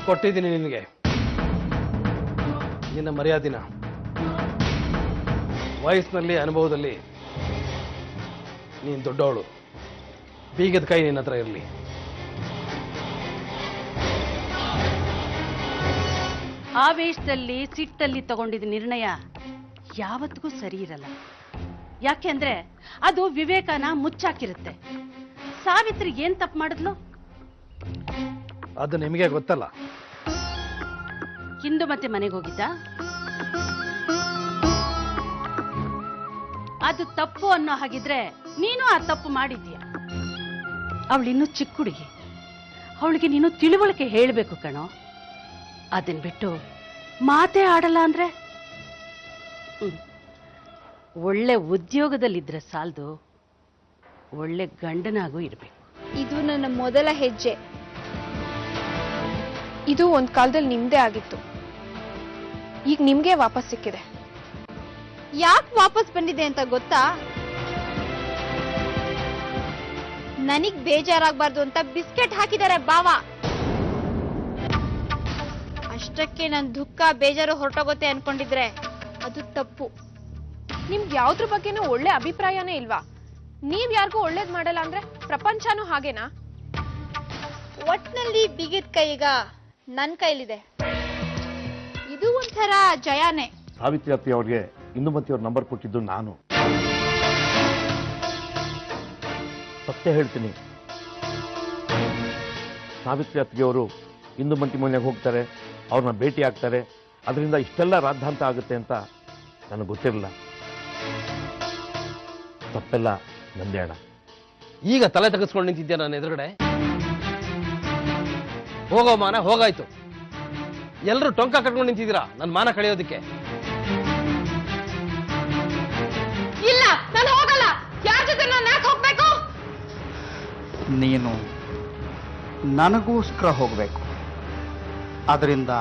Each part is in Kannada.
ಕೊಟ್ಟಿದ್ದೀನಿ ನಿನಗೆ ನಿನ್ನ ಮರ್ಯಾದಿನ. ವಯಸ್ಸಿನಲ್ಲಿ ಅನುಭವದಲ್ಲಿ ನೀನು ದೊಡ್ಡವಳು. ಬೀಗದ ಕೈ ನಿನ್ನ ಹತ್ರ ಇರಲಿ. ಆವೇಶದಲ್ಲಿ ಸಿಟ್ಟಲ್ಲಿ ತಗೊಂಡಿದ್ದ ನಿರ್ಣಯ ಯಾವತ್ತಿಗೂ ಸರಿ ಇರಲ್ಲ. ಯಾಕೆಂದ್ರೆ ಅದು ವಿವೇಕನ ಮುಚ್ಚಾಕಿರುತ್ತೆ. ಸಾವಿತ್ರಿ ಏನ್ ತಪ್ಪು ಮಾಡಿದ್ಲು ಅದು ನಿಮಗೆ ಗೊತ್ತಲ್ಲ. ಇಂದು ಮತ್ತೆ ಮನೆಗೆ ಹೋಗಿದ್ದ. ಅದು ತಪ್ಪು ಅನ್ನೋ ಹಾಗಿದ್ರೆ ನೀನು ಆ ತಪ್ಪು ಮಾಡಿದ್ಯಾ. ಅವಳಿನ್ನೂ ಚಿಕ್ಕ ಹುಡುಗಿ, ಅವಳಿಗೆ ನೀನು ತಿಳುವಳಿಕೆ ಹೇಳಬೇಕು ಕಣೋ. ಅದನ್ ಬಿಟ್ಟು ಮಾತೇ ಆಡಲ್ಲ ಅಂದ್ರೆ ಒಳ್ಳೆ ಉದ್ಯೋಗದಲ್ಲಿದ್ರೆ ಸಾಲದು, ಒಳ್ಳೆ ಗಂಡನಾಗೂ ಇರಬೇಕು. ಇದು ನನ್ನ ಮೊದಲ ಹೆಜ್ಜೆ. ಇದು ಒಂದ್ ಕಾಲದಲ್ಲಿ ನಿಮ್ದೇ ಆಗಿತ್ತು, ಈಗ ನಿಮ್ಗೆ ವಾಪಸ್ ಸಿಕ್ಕಿದೆ. ಯಾಕೆ ವಾಪಸ್ ಬಂದಿದೆ ಅಂತ ಗೊತ್ತಾ? ನನಗ್ ಬೇಜಾರಾಗಬಾರ್ದು ಅಂತ ಬಿಸ್ಕೆಟ್ ಹಾಕಿದ್ದಾರೆ ಬಾವ. ಅಷ್ಟಕ್ಕೆ ನನ್ ದುಃಖ ಬೇಜಾರು ಹೊರಟೋಗುತ್ತೆ ಅನ್ಕೊಂಡಿದ್ರೆ ಅದು ತಪ್ಪು. ನಿಮ್ಗೆ ಯಾವ್ದ್ರ ಬಗ್ಗೆನೂ ಒಳ್ಳೆ ಅಭಿಪ್ರಾಯನೇ ಇಲ್ವಾ? ನೀವ್ ಯಾರಿಗೂ ಒಳ್ಳೇದ್ ಮಾಡಲ್ಲ ಅಂದ್ರೆ ಪ್ರಪಂಚನೂ ಹಾಗೇನಾ? ಒಟ್ನಲ್ಲಿ ಬಿಗಿದ ಕೈ ಈಗ ನನ್ ಕೈಲಿದೆ. ಇದು ಒಂಥರ ಜಯಾನೇ. ಸಾವಿತ್ರಿ ಅತ್ತಿ ಅವ್ರಿಗೆ ಇಂದುಮತಿ ಅವ್ರ ನಂಬರ್ ಕೊಟ್ಟಿದ್ದು ನಾನು. ಸತ್ಯ ಹೇಳ್ತೀನಿ, ಸಾವಿತ್ರಿ ಅತ್ತಿಗೆ ಅವರು ಇಂದುಮತಿ ಮನೆಗೆ ಹೋಗ್ತಾರೆ, ಅವ್ರನ್ನ ಭೇಟಿ ಆಗ್ತಾರೆ. ಅದರಿಂದ ಇಷ್ಟೆಲ್ಲ ರಾದ್ಧಾಂತ ಆಗುತ್ತೆ ಅಂತ ನನಗೆ ಗೊತ್ತಿರಲಿಲ್ಲ. ತಪ್ಪೆಲ್ಲ ನಂದೇ ಅಣ್ಣ. ಈಗ ತಲೆ ತೆಗೆಸ್ಕೊಂಡು ನಿಂತಿದ್ಯಾ ನನ್ನ ಎದುರುಗಡೆ? ಹೋಗೋ ಮಾನ ಹೋಗಾಯ್ತು. ಎಲ್ಲರೂ ಟೊಂಕ ಕಟ್ಕೊಂಡು ನಿಂತಿದ್ದೀರಾ ನನ್ನ ಮಾನ ಕಳೆಯೋದಕ್ಕೆ. ಇಲ್ಲ, ನಾನು ಹೋಗಲ್ಲ. ಯಾರ ಜೊತೆ ನಾನು ಯಾಕೆ ಹೋಗ್ಬೇಕು? ನೀನು ನನಗೋಸ್ಕರ ಹೋಗ್ಬೇಕು. ಅದರಿಂದ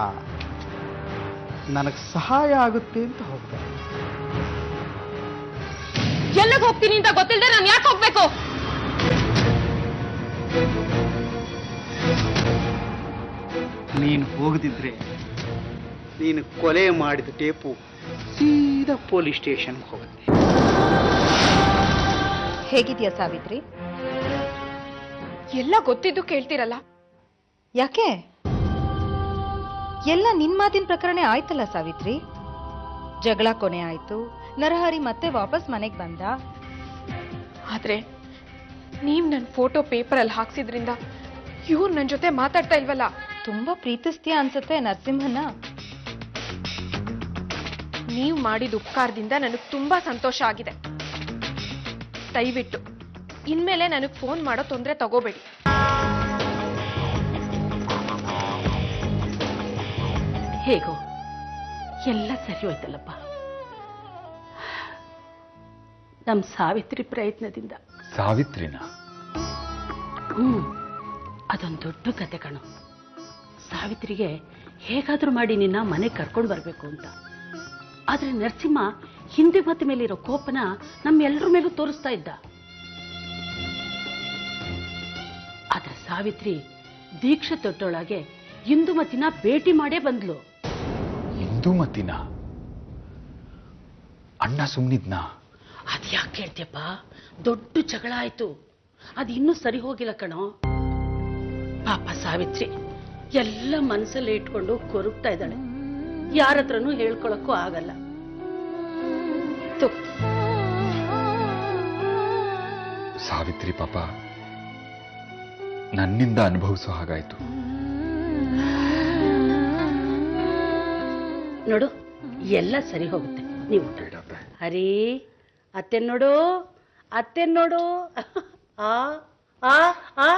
ನನಗೆ ಸಹಾಯ ಆಗುತ್ತೆ ಅಂತ ಹೋಗ್ಬೇಕು. ಎಲ್ಲಿಗೆ ಹೋಗ್ತೀನಿ ಅಂತ ಗೊತ್ತಿಲ್ಲದೆ ನಾನು ಯಾಕೆ ಹೋಗ್ಬೇಕು? ನೀನು ಹೋಗದಿದ್ರೆ ನೀನು ಕೊಲೆ ಮಾಡಿದ ಟೇಪು ಸೀದಾ ಪೊಲೀಸ್ ಸ್ಟೇಷನ್ಗೆ ಹೋಗುತ್ತೆ. ಹೇಗಿದ್ಯಾ ಸಾವಿತ್ರಿ? ಎಲ್ಲ ಗೊತ್ತಿದ್ದು ಕೇಳ್ತಿರಲ್ಲ ಯಾಕೆ? ಎಲ್ಲ ನಿನ್ ಮಾತಿನ ಪ್ರಕರಣ ಆಯ್ತಲ್ಲ ಸಾವಿತ್ರಿ. ಜಗಳ ಕೊನೆ ಆಯ್ತು, ನರಹರಿ ಮತ್ತೆ ವಾಪಸ್ ಮನೆಗೆ ಬಂದ. ಆದ್ರೆ ನೀವ್ ನನ್ ಫೋಟೋ ಪೇಪರ್ ಅಲ್ಲಿ ಹಾಕ್ಸಿದ್ರಿಂದ ಇವ್ರು ನನ್ ಜೊತೆ ಮಾತಾಡ್ತಾ ಇಲ್ವಲ್ಲ. ತುಂಬಾ ಪ್ರೀತಿಸ್ತೀಯ ಅನ್ಸುತ್ತೆ ನರಸಿಂಹನ. ನೀವ್ ಮಾಡಿದ ಉಪಕಾರದಿಂದ ನನಗ್ ತುಂಬಾ ಸಂತೋಷ ಆಗಿದೆ. ದಯವಿಟ್ಟು ಇನ್ಮೇಲೆ ನನಗ್ ಫೋನ್ ಮಾಡೋ ತೊಂದ್ರೆ ತಗೋಬೇಡಿ. ಹೇಗೋ ಎಲ್ಲ ಸರಿ ಹೋಯ್ತಲ್ಲಪ್ಪ. ನಮ್ ಸಾವಿತ್ರಿ ಪ್ರಯತ್ನದಿಂದ. ಸಾವಿತ್ರಿನ? ಅದೊಂದು ದೊಡ್ಡ ಕತೆ ಕಣು. ಸಾವಿತ್ರಿಗೆ ಹೇಗಾದ್ರೂ ಮಾಡಿ ನಿನ್ನ ಮನೆಗೆ ಕರ್ಕೊಂಡು ಬರ್ಬೇಕು ಅಂತ. ಆದ್ರೆ ನರಸಿಂಹ ಹಿಂದೆ ಮತ್ತೆ ಮೇಲಿರೋ ಕೋಪನ ನಮ್ಮೆಲ್ಲರ ಮೇಲೂ ತೋರಿಸ್ತಾ ಇದ್ದ. ಆದ್ರೆ ಸಾವಿತ್ರಿ ದೀಕ್ಷೆ ತೊಟ್ಟೊಳಗೆ ಇಂದುಮತಿನ ಭೇಟಿ ಮಾಡೇ ಬಂದ್ಲು. ಇಂದುಮತಿನ? ಅಣ್ಣ ಸುಮ್ನಿದ್ನ? ಅದ್ಯಾಕೆ ಕೇಳ್ತೀಯಪ್ಪ? ದೊಡ್ಡ ಜಗಳ ಆಯ್ತು, ಅದು ಇನ್ನೂ ಸರಿ ಹೋಗಿಲ್ಲ ಕಣೋ. ಪಾಪ ಸಾವಿತ್ರಿ ಎಲ್ಲ ಮನಸ್ಸಲ್ಲೇ ಇಟ್ಕೊಂಡು ಕೊರಗ್ತಾ ಇದ್ದಾಳೆ. ಯಾರ ಹತ್ರನೂ ಹೇಳ್ಕೊಳಕ್ಕೂ ಆಗಲ್ಲ. ಸಾವಿತ್ರಿ ಪಾಪ ನನ್ನಿಂದ ಅನುಭವಿಸೋ ಹಾಗಾಯ್ತು. ನೋಡು, ಎಲ್ಲ ಸರಿ ಹೋಗುತ್ತೆ. ನೀವು ಹರಿ ಅತ್ತೆ ನೋಡು, ಅತ್ತೆ ನೋಡು. ಆ ಆ ಆ ಆ